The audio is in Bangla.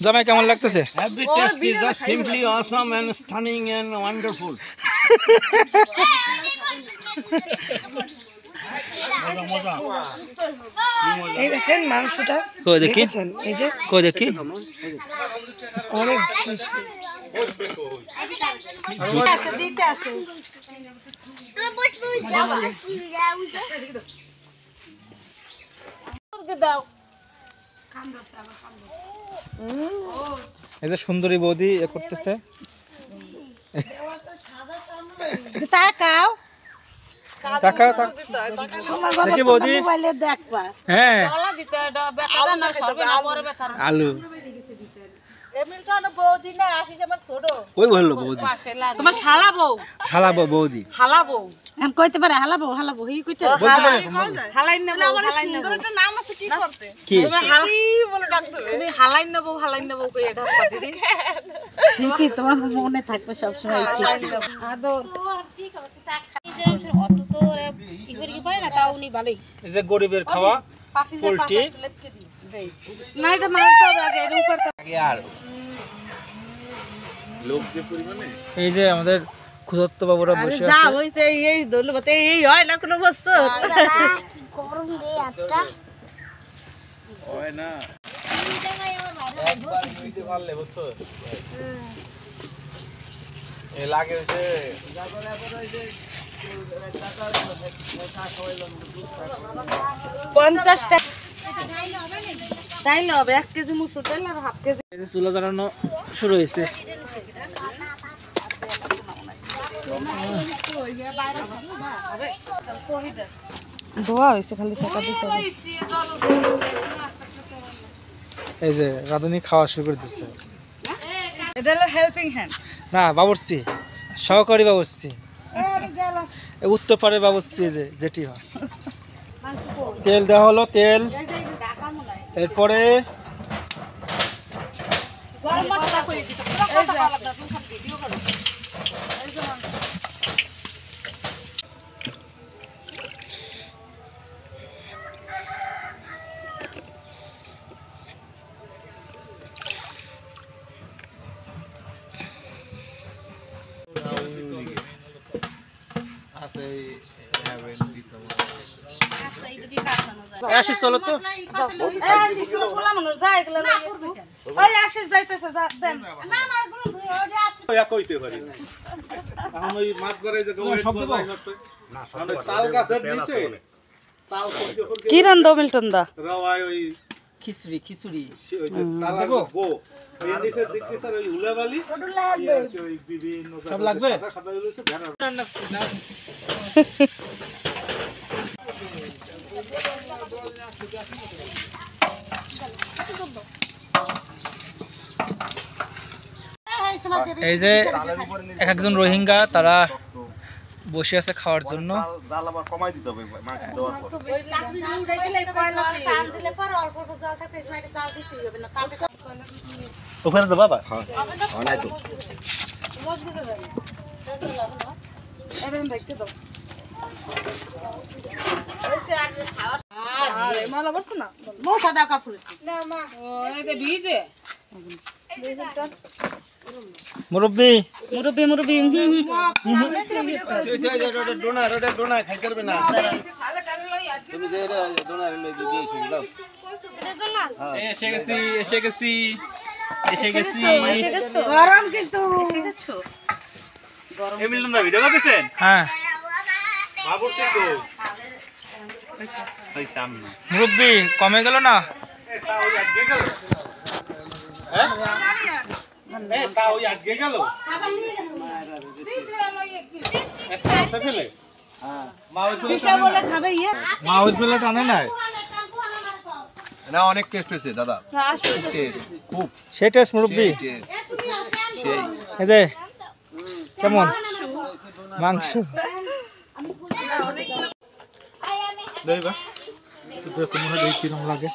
জামাই কেমন লাগতেছে? Every taste is just simply awesome and stunning and wonderful. এই দেখেন মাংসটা কই দেখি, এই যে কই দেখি। অনেক এই যে সুন্দরী বৌদি এ করতেছে। তাকাও তাকাও দেখি বৌদি। মোবাইলে দেখবা হ্যাঁ আলু কই বললো বৌদি? তোমার শালা বউ, শালা বৌদি হালা বউ, আমি কইতে পারে হালাবো হালাবো হি কইতে বলতে পারে। হালাইন না বউ, হালাইন না বউ। একটা নাম আছে কি করতে? কি কি বলে ডাকতে? তুমি হালাইন না বউ, হালাইন না বউ কই এটা দিদি। ঠিকই তোমার মনে থাকবে সব সময় আদর অত তো কি করে কি পায় না তাও উনি ভালোই এই যে গরিবের খাওয়া পোল্ট্রি। না এটা মাছ দাও আগে এর উপর আগে আর লোক যে পরিমাণে এই যে আমাদের ক্ষুধার্ত বাবুরা বসে যা আছে। হইছে এই ধন্যবাদ এই হয় না কোনো বছর গরম রে আজটা হয় না একবার দুইতে পারলে বুঝছো এ লাগে হইছে 50 টাকা তাইলে হবে 1 কেজি মুসুর ডাল আর হাফ কেজি। এই যে চুলা জ্বালানো শুরু হয়েছে। ধোয়া হইছে খালি সেটা দিতে হবে। এই যে রাঁধুনি খাওয়া শুরু করে দিচ্ছে। এটা হলো হেল্পিং হ্যান্ড। না বাবুর্চি, সহকারী বাবুর্চি, উত্তরপাড়ের বাবুর্চি যে যেটি হয়। তেল দেওয়া হলো, তেল, এরপরে গরম মশলা কই দিতে আসি চলো তো। কইতে পারি এখন ওই মাছ করে যে গৌরব বজায় আছে মানে তাল গাছের নিচে তাল যখন কি রান্দা মিল্টন দা রাওয়ায় ওই খিচুড়ি খিচুড়ি ওই যে তালা গো ওই নিচে দেখতে স্যার ওই উলাবালি ওই বিভিন্ন সব লাগবে? সাদা সাদা হইছে ভেড়া এই যে এক একজন রোহিঙ্গা তারা বসে আছে খাওয়ার জন্য। জাল আবার কমাই দিতে হবে মাছ দেওয়ার পর ওখানে তো বাবা হ্যাঁ নাই তো মুরব্বি মুরব্বি মুরব্বি ডোনা ডোনা খাই করবে না তুমি যে ডোনা দিয়েছি দাও এসে গেছি এসে গেছি এসে গেছি। গরম কিন্তু এমিলন দা ভিডিও করতেছেন? হ্যাঁ বাবুর্চি তো ওই সামনে মুরব্বি কমে গেল না? তা ওই আজকে গেল হ্যাঁ তা ওই আজকে গেল একটা আছে ফেলে মা ওই বলে খাবে ইয়ে মা ওই ফেলে টানে নাই না অনেক টেস্ট হয়েছে দাদা টেস্ট খুব সেই টেস্ট মুরব্বি। সেই এই যে কেমন মাংস? দেই বা তো মনে হয় কিরকম লাগে